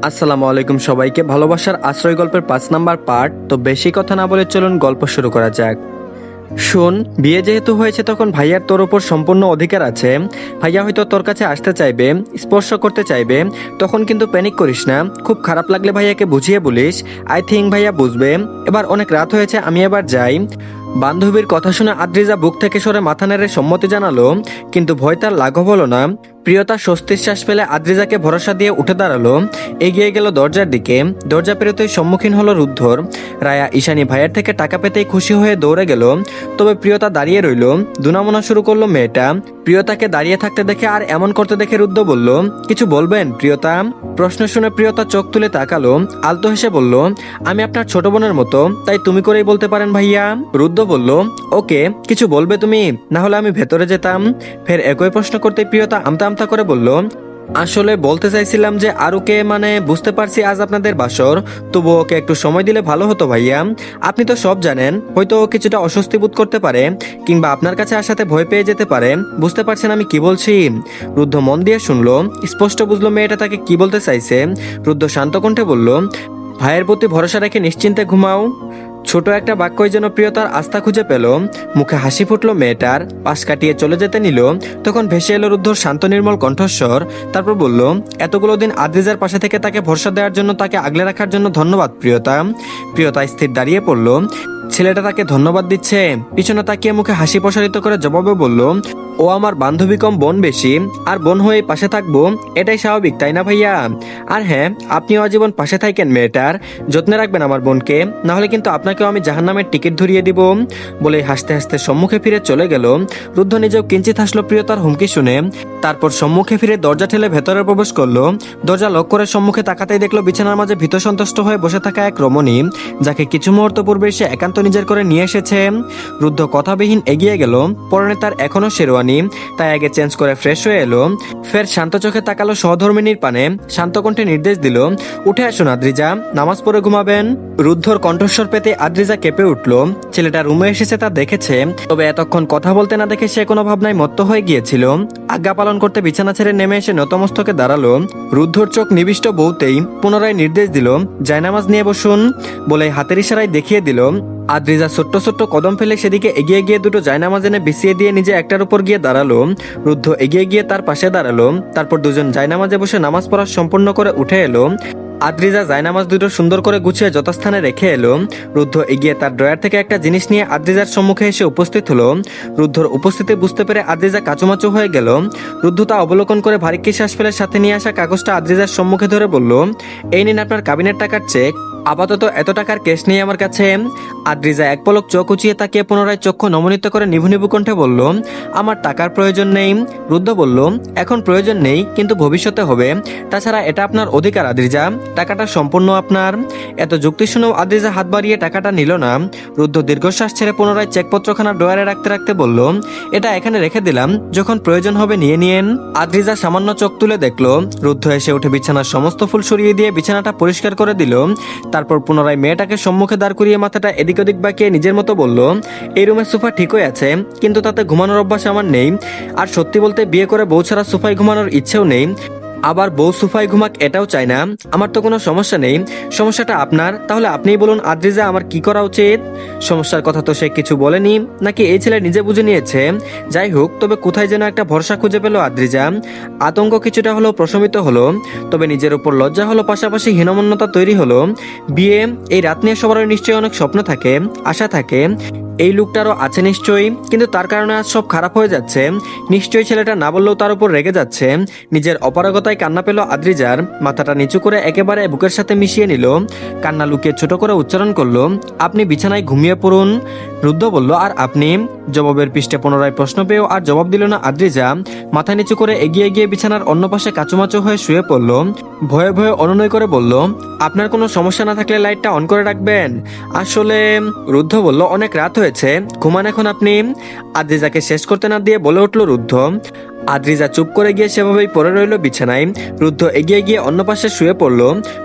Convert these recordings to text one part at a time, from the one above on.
আসসালামু আলাইকুম সবাইকে। ভালোবাসার আশ্রয় গল্পের 5 নাম্বার পার্ট। তো বেশি কথা না বলে চলুন গল্প শুরু করা যাক। শোন, বিয়ে যেহেতু হয়েছে তখন ভাইয়ার তোর ওপর সম্পূর্ণ অধিকার আছে। ভাইয়া হয়তো তোর কাছে আসতে চাইবে, স্পর্শ করতে চাইবে, তখন কিন্তু প্যানিক করিস না। খুব খারাপ লাগলে ভাইয়াকে বুঝিয়ে বলিস। আই থিঙ্ক ভাইয়া বুঝবে। এবার অনেক রাত হয়েছে, আমি এবার যাই। বান্ধবীর কথা শুনে আদ্রিজা বুক থেকে সরে মাথা নেড়ে সম্মতি জানালো, কিন্তু ভয় তার লাঘব হলো না। প্রিয়তা স্বস্তির শ্বাস ফেলে আদ্রিজাকে ভরসা দিয়ে উঠে দাঁড়ালো, এগিয়ে গেল দরজার দিকে। দরজা পেরোতেই সম্মুখীন হলো রুদ্ধর। রায়া ঈশানী ভাইয়ের থেকে টাকা পেতেই খুশি হয়ে দৌড়ে গেল, তবে প্রিয়তা দাঁড়িয়ে রইল। দুনামোনা শুরু করলো মেয়েটা। প্রিয়তাকে দাঁড়িয়ে থাকতে দেখে আর এমন করতে দেখে রুদ্ধ বলল, কিছু বলবেন প্রিয়তা? প্রশ্ন শুনে প্রিয়তা চোখ তুলে তাকালো, আলতো হেসে বলল, আমি আপনার ছোট বোনের মতো, তাই তুমি করেই বলতে পারেন ভাইয়া। রুদ্ধ বলল, ওকে, কিছু বলবে তুমি, না হলে আমি ভেতরে যেতাম। ফের একই প্রশ্ন করতে প্রিয়তা আমতা আমতা করে বলল, আসলে বলতে চাইছিলাম যে আরুকে, মানে বুঝতে পারছি আজ আপনাদের বাসর, তবু ওকে একটু সময় দিলে ভালো হতো ভাইয়া। আপনি তো সব জানেন, হয়তো ও কিছুটা অস্বস্তি বোধ করতে পারে, কিংবা আপনার কাছে আসাতে ভয় পেয়ে যেতে পারে। বুঝতে পারছেন আমি কি বলছি? রুদ্ধ মন দিয়ে শুনলো, স্পষ্ট বুঝলো মেয়েটা তাকে কি বলতে চাইছে। রুদ্ধ শান্ত কণ্ঠে বলল, ভাইয়ের প্রতি ভরসা রেখে নিশ্চিন্তে ঘুমাও। ছোট একটা বাক্যই যেন প্রিয়তার আস্থা খুঁজে পেল। মুখে হাসি ফুটলো মেয়েটার। পাশ কাটিয়ে চলে যেতে নিল, তখন ভেসে এলো রুদ্ধর শান্ত নির্মল কণ্ঠস্বর। তারপর বলল, এতগুলো দিন আদ্রিজার পাশে থেকে তাকে ভরসা দেওয়ার জন্য, তাকে আগলে রাখার জন্য ধন্যবাদ প্রিয়তা। প্রিয়তা স্থির দাঁড়িয়ে পড়ল। ছেলেটা তাকে ধন্যবাদ দিচ্ছে। পিছনে তাকিয়ে মুখে হাসি প্রসারিত করে জবাবে বলল, ও আমার বান্ধবী কম বোন বেশি, আর বোন হয়ে পাশে থাকবো, এটাই স্বাভাবিক তাই না ভাইয়া? আর হ্যাঁ, আপনিও আজীবন পাশে থাকেন মেয়েটার, যত্নে রাখবেন আমার বোনকে, না হলে কিন্তু আপনাকেও আমি জাহান্নামের টিকিট ধরিয়ে দিব। বলে হাসতে হাসতে সম্মুখে ফিরে চলে গেল। রুদ্ধ নিজেও কিঞ্চিত হাসলো প্রিয়তার হুমকি শুনে। তারপর সম্মুখে ফিরে দরজা ঠেলে ভেতরে প্রবেশ করলো। দরজা লক করে সম্মুখে তাকাতেই দেখলো বিছানার মাঝে ভীত সন্তুষ্ট হয়ে বসে থাকা এক রমণী, যাকে কিছু মুহূর্ত পূর্বে সে একান্ত নিজের করে নিয়ে এসেছে। রুদ্ধ কথাবিহীন এগিয়ে গেল। পরনে তার এখনো শেরওয়ানি, তাই আগে চেঞ্জ করে ফ্রেশ হয়ে এলো। ফের শান্ত চোখে তাকালো সহধর্মিনীর পানে, শান্ত কণ্ঠে নির্দেশ দিল, উঠে আসুন আদ্রিজা, নামাজ পড়ে ঘুমাবেন। রুদ্ধর কণ্ঠস্বর পেতে আদ্রিজা কেঁপে উঠল। ছেলেটা রুমে এসেছে তা দেখেছে, তবে এতক্ষণ কথা বলতে না দেখে সে কোনো ভাবনায় মত্ত হয়ে গিয়েছিল। আজ্ঞা পালন করতে বিছানা ছেড়ে নেমে এসে নতমস্তকে দাঁড়ালো। রুদ্ধর চোখ নিবিষ্ট বউতেই পুনরায় নির্দেশ দিল, জায়নামাজ নিয়ে বসুন। বলে হাতের ইশারায় দেখিয়ে দিল। আদ্রিজা ছোট্ট ছোট্ট কদম ফেলে সেদিকে এগিয়ে গিয়ে দুটো জায়নামাজ এনে বিছিয়ে দিয়ে নিজে একটার উপর গিয়ে দাঁড়ালো। রুদ্ধ এগিয়ে গিয়ে তার পাশে দাঁড়ালো। তারপর দুজন জায়নামাজে বসে নামাজ পড়া সম্পূর্ণ করে উঠে এলো। আদ্রিজা জায়নামাজ দুটো সুন্দর করে গুছিয়ে যথাস্থানে রেখে এলো। রুদ্ধ এগিয়ে তার ড্রয়ার থেকে একটা জিনিস নিয়ে আদ্রিজার সম্মুখে এসে উপস্থিত হলো। রুদ্ধর উপস্থিতি বুঝতে পেরে আদ্রিজা কাচুমাচু হয়ে গেল। রুদ্ধ তা অবলোকন করে ভারী শ্বাস ফেলে সাথে নিয়ে আসা কাগজটা আদ্রিজার সম্মুখে ধরে বলল, এই নিন আপনার কাবিনের টাকার চেক। আপাতত এত টাকার ক্যাশ নেই আমার কাছে। আদ্রিজা এক পলক চোখ উঁচিয়ে তাকিয়ে পুনরায় চক্ষু নমনীত করে নিভু নিভু কণ্ঠে বলল, আমার টাকার প্রয়োজন নেই। রুদ্ধ বলল, এখন প্রয়োজন নেই, কিন্তু ভবিষ্যতে হবে। তাছাড়া এটা আপনার অধিকার আদ্রিজা, টাকাটা সম্পূর্ণ আপনার। এত যুক্তি শুনেও আদ্রিজা হাত বাড়িয়ে টাকাটা নিল না। রুদ্ধ দীর্ঘশ্বাস ছেড়ে পুনরায় চেকপত্রখানা ড্রয়ারে রাখতে রাখতে বলল, এটা এখানে রেখে দিলাম, যখন প্রয়োজন হবে নিয়ে নিয়েন। আদ্রিজা সামান্য চোখ তুলে দেখলো। রুদ্ধ এসে উঠে বিছানার সমস্ত ফুল সরিয়ে দিয়ে বিছানাটা পরিষ্কার করে দিল। তারপর পুনরায় মেয়েটাকে সম্মুখে দাঁড় করিয়ে মাথাটা এদিক ওদিক বাঁকিয়ে নিজের মতো বলল, এই রুমের সোফা ঠিকই আছে, কিন্তু তাতে ঘুমানোর অভ্যাস আমার নেই। আর সত্যি বলতে বিয়ে করে বউ ছাড়া সোফায় ঘুমানোর ইচ্ছেও নেই। আবার বউ সোফায় ঘুমাক এটাও চাই না। আমার তো কোনো সমস্যা নেই, সমস্যাটা আপনার। তাহলে আপনিই বলুন আদ্রিজা, আমার কি করা উচিত? সমস্যার কথা তো সে কিছু বলেনি, নাকি এই ছেলে নিজে বুঝে নিয়েছে? যাই হোক, তবে কোথায় যেন একটা ভরসা খুঁজে পেল আদ্রিজা। আতঙ্ক কিছুটা হলেও প্রশমিত হলো, তবে নিজের উপর লজ্জা হলো, পাশাপাশি হীনমন্যতা তৈরি হলো। বিয়ে, এই রাত নিয়ে সবার নিশ্চয়ই অনেক স্বপ্ন থাকে, আশা থাকে। এই লোকটারও আছে নিশ্চয়ই, কিন্তু তার কারণে আজ সব খারাপ হয়ে যাচ্ছে। নিশ্চয়ই ছেলেটা না বললেও তার উপর রেগে যাচ্ছে। নিজের অপারগতায় কান্না পেল আদ্রিজার। মাথাটা নিচু করে একেবারে বুকের সাথে মিশিয়ে নিল। কান্না লুকিয়ে ছোট করে উচ্চারণ করলো, আপনি বিছানায় ঘুমিয়ে পড়ুন। রুদ্ধ বলল, আর আপনি? জবাবের পৃষ্ঠে পুনরায় প্রশ্ন পেয়েও আর জবাব দিল না আদ্রিজা। মাথা নিচু করে এগিয়ে গিয়ে বিছানার অন্য পাশে কাচুমাচু হয়ে শুয়ে পড়ল। ভয়ে ভয়ে অনুনয় করে বলল, আপনার কোনো সমস্যা না থাকলে লাইটটা অন করে রাখবেন। আসলে রুদ্ধ বলল, অনেক রাত হয়েছে, ঘুমান এখন আপনি। আদ্রিজাকে শেষ করতে না দিয়ে বলে উঠল রুদ্ধ। আদ্রিজা চুপ করে গিয়ে সেভাবেই পড়ে রইল বিছানায়। রুদ্ধ এগিয়ে গিয়ে অন্য পাশে শুয়ে পড়ল।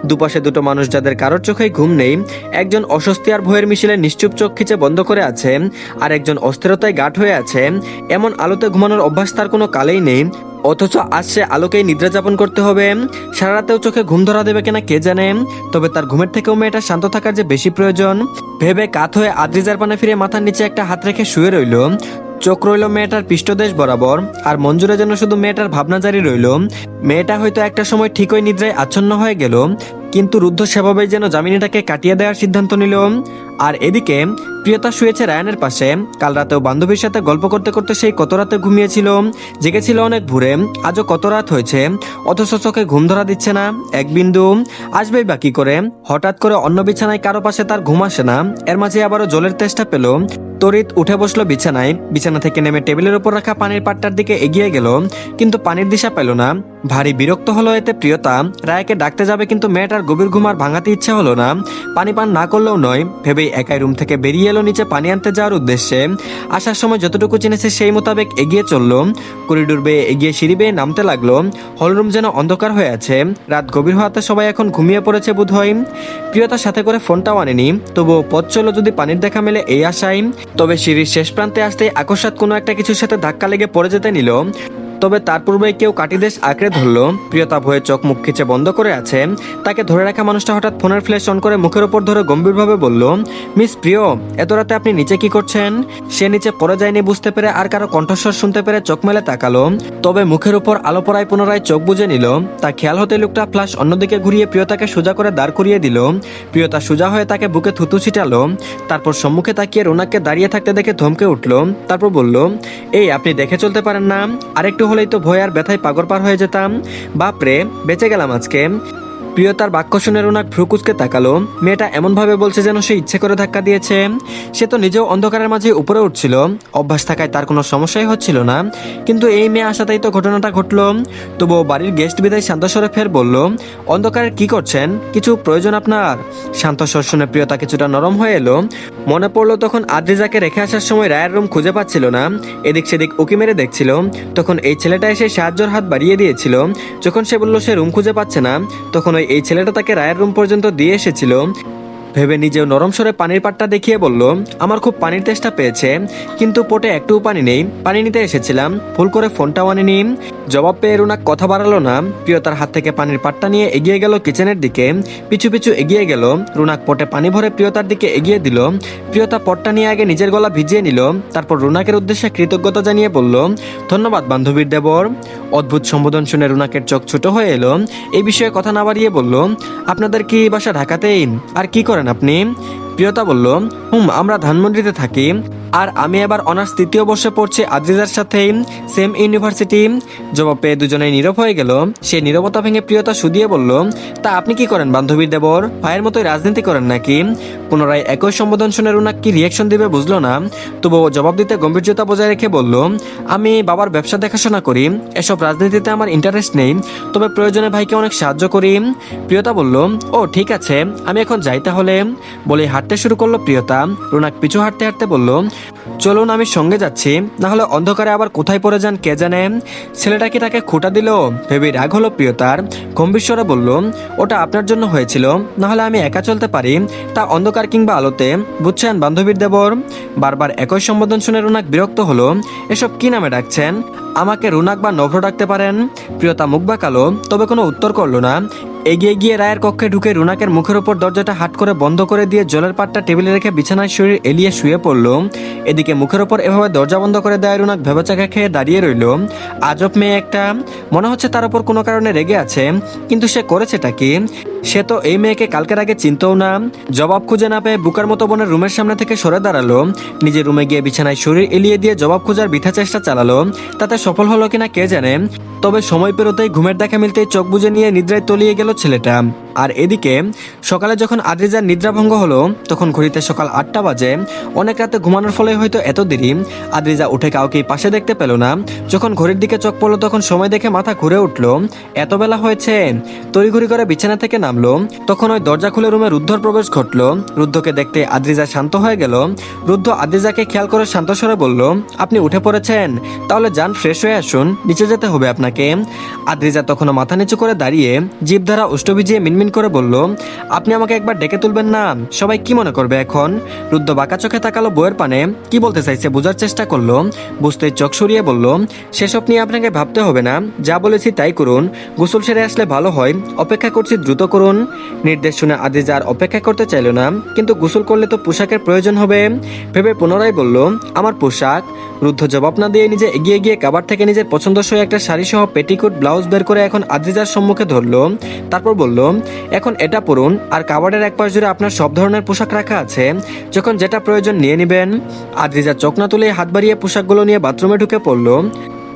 দুপাশে দুটো মানুষ, যাদের কারোর চোখেই ঘুম নেই। একজন অস্বস্তি আর ভয়ের মিশেলে নিশ্চুপ চোখ খিচে বন্ধ করে আছে, আর একজন অস্থিরতায় গাঢ় হয়ে আছে। এমন আলোতে ঘুমানোর অভ্যাস তার কোনো কালেই নেই। অথচ আজ সে আলোকেই নিদ্রা যাপন করতে হবে। সারা রাতেও চোখে ঘুম ধরা দেবে কিনা কে জানে। তবে তার ঘুমের থেকেও মেয়েটা শান্ত থাকার যে বেশি প্রয়োজন ভেবে কাত হয়ে আদ্রিজার পানে ফিরে মাথার নিচে একটা হাত রেখে শুয়ে রইল। চোখ রইল মেয়েটার পৃষ্ঠদেশ বরাবর, আর মঞ্জুরে যেন শুধু মেয়েটার ভাবনা জারি রইল। মেয়েটা হয়তো একটা সময় ঠিকই নিদ্রায় আচ্ছন্ন হয়ে গেল, কিন্তু রুদ্ধ সেভাবেই যেন জামিনীটাকে কাটিয়ে দেওয়ার সিদ্ধান্ত নিল। আর এদিকে প্রিয়তা শুয়েছে রায়ানের পাশে। কাল রাতেও বান্ধবীর সাথে গল্প করতে করতে সেই কত রাতে ঘুমিয়েছিল, জেগেছিল অনেক ভোরে। আজও কত রাত হয়েছে, অথচ চোখে ঘুম ধরা দিচ্ছে না এক বিন্দু। আসবেই বা কি করে? হঠাৎ করে অন্য বিছানায় কারো পাশে তার ঘুম আসে না। এর মাঝে আবারও জলের তেষ্টা পেল। তড়িৎ উঠে বসলো বিছানায়। বিছানা থেকে নেমে টেবিলের উপর রাখা পানির পাটটার দিকে এগিয়ে গেল, কিন্তু পানির দিশা পেল না। ভারী বিরক্ত হলো এতে প্রিয়তা। রায়াকে ডাকতে যাবে, কিন্তু মেয়েটার গভীর ঘুম আর ভাঙাতে ইচ্ছে হলো না। পানি পান না করলেও নয় ভেবেই একাই রুম থেকে বেরিয়ে এলো নিচে পানি আনতে যাওয়ার উদ্দেশ্যে। আসার সময় যতটুকু চিনেছে সেই মোতাবেক এগিয়ে চললো। করিডোর বেয়ে এগিয়ে সিঁড়ি বেয়ে নামতে লাগলো। হলরুম যেন অন্ধকার হয়ে আছে। রাত গভীর হওয়াতে সবাই এখন ঘুমিয়ে পড়েছে বোধহয়। প্রিয়তার সাথে করে ফোনটাও আনেনি, তবুও পথ চলো যদি পানির দেখা মেলে এই আশায়। তবে সিঁড়ির শেষ প্রান্তে আসতেই আকস্মাৎ কোনো একটা কিছুর সাথে ধাক্কা লেগে পড়ে যেতে নিল। তবে তার পূর্বে কেউ কাটিদেশ আঁকড়ে ধরলো। প্রিয়তা ভয়ে চোখ মুখ খিচে বন্ধ করে আছে। তাকে ধরে রাখা মানুষটা হঠাৎ ফোনের ফ্ল্যাশ অন করে মুখের ওপর ধরে গম্ভীরভাবে বলল, মিস প্রিয়, এত রাতে আপনি নিচে কি করছেন? সে নিচে পড়ে যায়নি বুঝতে পেরে আর কারো কণ্ঠস্বর শুনতে পেরে চোখ মেলে তাকালো। তবে মুখের উপর আলো পড়ায় পুনরায় চোখ বুজে নিল। তার খেয়াল হতে লোকটা ফ্ল্যাশ অন্যদিকে ঘুরিয়ে প্রিয়তাকে সোজা করে দাঁড় করিয়ে দিল। প্রিয়তা সোজা হয়ে তাকে বুকে থুতু ছিটালো। তারপর সম্মুখে তাকিয়ে রোনাককে দাঁড়িয়ে থাকতে দেখে ধমকে উঠল। তারপর বলল, এই আপনি দেখে চলতে পারেন না? আরেকটু হলেই তো ভয় আর ব্যথায় পাগর পার হয়ে যেতাম। বাপরে, বেঁচে গেলাম আজকে। প্রিয়তার বাক্য শুনে রোনাক ভ্রুকুচকে তাকালো। মেয়েটা এমনভাবে বলছে যেন সে ইচ্ছে করে ধাক্কা দিয়েছে। সে তো নিজেও অন্ধকারের মাঝে উপরে উঠছিল, অভ্যাস থাকায় তার কোনো সমস্যাই হচ্ছিল না। কিন্তু এই মেয়ে আসাতেই তো ঘটনাটা ঘটলো। তবুও বাড়ির গেস্ট বিদায় শান্তস্বরে ফের বলল, অন্ধকারে কি করছেন? কিছু প্রয়োজন আপনার? শান্তস্বর শুনে প্রিয়তা কিছুটা নরম হয়ে এলো। মনে পড়লো তখন আদ্রিজাকে রেখে আসার সময় রায়ের রুম খুঁজে পাচ্ছিল না, এদিক সেদিক উকি মেরে দেখছিল। তখন এই ছেলেটা এসে সাহায্যের হাত বাড়িয়ে দিয়েছিল। যখন সে বলল সে রুম খুঁজে পাচ্ছে না, তখন এই ছেলেটা তাকে রায়ের রুম পর্যন্ত দিয়ে এসেছিল। ভেবে নিজেও নরম সরে পানির পাটটা দেখিয়ে বলল, আমার খুব পানির তেষ্টা পেয়েছে, কিন্তু পোটে একটুও পানি নেই, পানি নিতে এসেছিলাম, ভুল করে ফোনটাও আনিনি। জবাব পেয়ে রুনাক কথা বাড়ালো না। প্রিয়তার হাত থেকে পানির পাটটা নিয়ে এগিয়ে গেল কিচেনের দিকে। পিছু পিছু এগিয়ে গেল। রুনাক পটে পানি ভরে প্রিয়তার দিকে এগিয়ে দিল। প্রিয়তা পটটা নিয়ে আগে নিজের গলা ভিজিয়ে নিল, তারপর রুনাকের উদ্দেশ্যে কৃতজ্ঞতা জানিয়ে বলল, ধন্যবাদ বান্ধবীর দেবর। অদ্ভুত সম্বোধন শুনে রুনাকের চোখ ছোট হয়ে এলো। এই বিষয়ে কথা না বাড়িয়ে বলল, আপনাদের কি বাসা ঢাকাতেই? আর কি করেন আপনি? প্রিয়তা বলল, আমরা ধানমন্ডিতে থাকি, আর আমি এবার অনার্স তৃতীয় বর্ষে পড়ছি আদ্রিজার সাথে, সেম ইউনিভার্সিটি। জবাব পেয়ে দুজনেই নীরব হয়ে গেল। সেই নীরবতা ভেঙে প্রিয়তা শুধিয়ে বলল, তা আপনি কি করেন বান্ধবীর দেবর? ভাইয়ের মতোই রাজনীতি করেন নাকি? পুনরায় একই সম্বোধন শুনে রুনাক কি রিয়াকশন দিবে বুঝলো না। তবুও জবাব দিতে গম্ভীর্যতা বজায় রেখে বলল, আমি বাবার ব্যবসা দেখাশোনা করি, এসব রাজনীতিতে আমার ইন্টারেস্ট নেই, তবে প্রয়োজনে ভাইকে অনেক সাহায্য করি। প্রিয়তা বলল, ও ঠিক আছে, আমি এখন যাই তাহলে। বলে হাঁটতে শুরু করলো প্রিয়তা। রুনাক পিছু হাঁটতে হাঁটতে বলল, চলুন আমি সঙ্গে যাচ্ছি, না হলে অন্ধকারে আবার কোথায় পড়ে যান কে জানে। ছেলেটা কি তাকে খোঁটা দিল ভেবে রাগ হলো প্রিয়তার। গম্ভীর স্বরে বলল, ওটা আপনার জন্য হয়েছিল, না হলে আমি একা চলতে পারি, তা অন্ধকার কিংবা আলোতে, বুঝছেন বান্ধবীর দেবর। বারবার একই সম্বোধন শুনে রুনাক বিরক্ত হলো। এসব কি নামে ডাকছেন? আমাকে রুনাক বা নভ্র ডাকতে পারেন। প্রিয়তা মুখ বাঁকালো, তবে কোনো উত্তর করলো না। এগিয়ে গিয়ে রায়ের কক্ষে ঢুকে রুনাকের মুখের উপর দরজাটা হাট করে বন্ধ করে দিয়ে জলের পাটটা টেবিলে রেখে বিছানায় শরীর এলিয়ে শুয়ে পড়ল। এদিকে মুখের উপর এভাবে দরজা বন্ধ করে দেয় রুনাক ভেবেচাকা খেয়ে দাঁড়িয়ে রইল। আজব মেয়ে একটা, মনে হচ্ছে তার উপর কোনো কারণে রেগে আছে, কিন্তু সে করেছেটা কি? সে তো এই মেয়েকে কালকের আগে চিনতও না। জবাব খুঁজে না পেয়ে বুকার মতো বোনের রুমের সামনে থেকে সরে দাঁড়ালো। নিজের রুমে গিয়ে বিছানায় শরীর এলিয়ে দিয়ে জবাব খোঁজার বৃথা চেষ্টা চালালো। তাতে সফল হলো কিনা কে জানে। তবে সময় পেরোতেই ঘুমের দেখা মিলতেই চোখ বুজে নিয়ে নিদ্রায় তলিয়ে গেল ছেলেটা। আর এদিকে সকালে যখন আদ্রিজার নিদ্রাভঙ্গ হলো, তখন ঘড়িতে সকাল 8টা বাজে। অনেক রাতে ঘুমানোর ফলে হয়তো এত দেরি। আদ্রিজা উঠে কাউকেই পাশে দেখতে পেল না। যখন ঘড়ির দিকে চোখ পড়লো, তখন সময় দেখে মাথা ঘুরে উঠলো। এত বেলা হয়েছে। তড়িঘড়ি করে বিছানা থেকে নামলো। তখন ওই দরজা খুলে রুমে রুদ্ধর প্রবেশ ঘটলো। রুদ্ধকে দেখতে আদ্রিজা শান্ত হয়ে গেল। রুদ্ধ আদ্রিজাকে খেয়াল করে শান্ত স্বরে বলল, আপনি উঠে পড়েছেন? তাহলে যান, ফ্রেশ হয়ে আসুন, নিচে যেতে হবে আপনাকে। আপনাকে? আদ্রিজা তখনও মাথা নিচু করে দাঁড়িয়ে জিভ দ্বারা উষ্ঠ ভিজিয়ে মিনমিন করে বলল, আপনি আমাকে একবার ডেকে তুলবেন না? সবাই কি মনে করবে এখন? রুদ্র বাঁকা চোখে তাকালো বউয়ের পানে, কি বলতে চাইছে বোঝার চেষ্টা করলো। বুঝতেই চোখ সরিয়ে বলল, সেসব নিয়ে আপনাকে ভাবতে হবে না, যা বলেছি তাই করুন। গোসল সেরে আসলে ভালো হয়, অপেক্ষা করছি দ্রুত করুন। নির্দেশ শুনে আদ্রিজা আর অপেক্ষা করতে চাইল না, কিন্তু গোসল করলে তো পোশাকের প্রয়োজন হবে ভেবে পুনরায় বলল, আমার পোশাক? রুদ্ধ জবাব না দিয়ে নিজে এগিয়ে গিয়ে কাবার থেকে নিজের পছন্দসই একটা শাড়ি সহ পেটিকোট ব্লাউজ বের করে এখন আদ্রিজার সম্মুখে ধরলো। তারপর বলল, এখন এটা পরুন, আর কাবার্ডের এক পাশ জুড়ে আপনার সব ধরনের পোশাক রাখা আছে, যখন যেটা প্রয়োজন নিয়ে নেবেন। আদ্রিজা চোখ না তুলে হাত বাড়িয়ে পোশাকগুলো নিয়ে বাথরুমে ঢুকে পড়ল।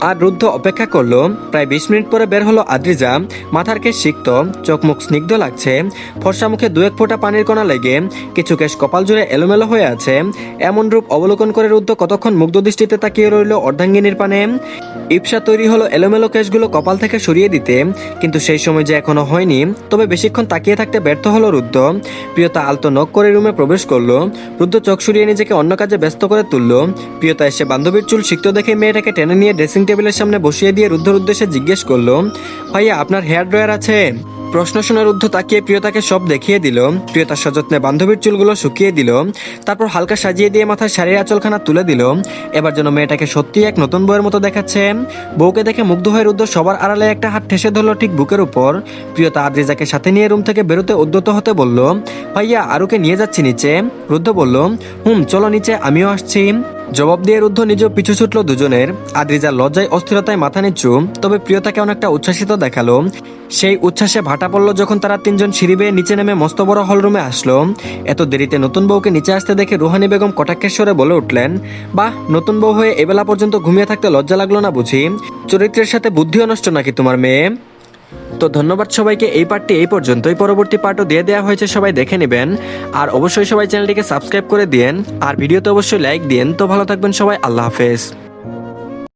আর রুদ্ধ অপেক্ষা করলো। প্রায় 20 মিনিট পরে বের হলো আদ্রিজা। মাথার কেশ সিক্ত, চোখ মুখ স্নিগ্ধ লাগছে, ফর্সা মুখে 2-1 ফোঁটা পানির কণা লেগে কিছু কেশ কপাল জুড়ে এলোমেলো হয়ে আছে। এমন রূপ অবলোকন করে রুদ্ধ কতক্ষণ মুগ্ধ দৃষ্টিতে তাকিয়ে রইল অর্ধাঙ্গিনীর পানে। ইপসা তৈরি হলো এলোমেলো কেশগুলো কপাল থেকে সরিয়ে দিতে, কিন্তু সেই সময় যে এখনো হয়নি। তবে বেশিক্ষণ তাকিয়ে থাকতে ব্যর্থ হলো রুদ্ধ। প্রিয়তা আলতো নখ করে রুমে প্রবেশ করলো। রুদ্ধ চোখ সরিয়ে নিজেকে অন্য কাজে ব্যস্ত করে তুললো। প্রিয়তা এসে বান্ধবীর চুল সিক্ত দেখে মেয়েটাকে টেনে নিয়ে ড্রেসিং টেবিলের সামনে বসিয়ে দিয়ে রুদ্ধর উদ্দেশ্যে জিজ্ঞেস করলো, ভাইয়া আপনার হেয়ার ড্রায়ার আছে? প্রশ্ন শুনে রুদ্ধ তাকিয়ে প্রিয়তাকে সব দেখিয়ে দিল। প্রিয়তা সযত্নে বান্ধবীর চুলগুলো শুকিয়ে দিল, তারপর হালকা সাজিয়ে দিয়ে মাথায় শাড়ির আঁচলখানা তুলে দিল। এবার যেন মেয়েটাকে সত্যিই এক নতুন বউয়ের মতো দেখাচ্ছে। বউকে দেখে মুগ্ধ হয়ে রুদ্ধ সবার আড়ালে একটা হাত ঠেসে ধরলো ঠিক বুকের উপর। প্রিয়তা আদ্রিজাকে সাথে নিয়ে রুম থেকে বেরোতে উদ্যত হতে বলল, ভাইয়া আরুকে নিয়ে যাচ্ছি নিচে। রুদ্ধ বলল, চলো নিচে, আমিও আসছি। জবাব দিয়ে রুদ্ধ নিজেও পিছু ছুটল দুজনের। আদ্রিজার লজ্জায় অস্থিরতায় মাথা নিচু, তবে প্রিয়তাকে অনেকটা উচ্ছ্বাসিত দেখালো। সেই উচ্ছ্বাসে ভাটা পড়ল যখন তারা তিনজন সিঁড়ি বেয়ে নিচে নেমে মস্ত বড় হলরুমে আসলো। এত দেরিতে নতুন বউকে নিচে আসতে দেখে রুহানি বেগম কটাক্ষের স্বরে বলে উঠলেন, বাহ, নতুন বউ হয়ে এবেলা পর্যন্ত ঘুমিয়ে থাকতে লজ্জা লাগলো না বুঝি? চরিত্রের সাথে বুদ্ধিও নষ্ট নাকি তোমার মেয়ে? তো ধন্যবাদ সবাইকে। এই পার্টটি এই পর্যন্তই, পরবর্তী পার্টও দিয়ে দেওয়া হয়েছে, সবাই দেখে নেবেন। আর অবশ্যই সবাই চ্যানেলটিকে সাবস্ক্রাইব করে দিয়েন, আর ভিডিওতে অবশ্যই লাইক দিয়েন। তো ভালো থাকবেন সবাই, আল্লাহ হাফেজ।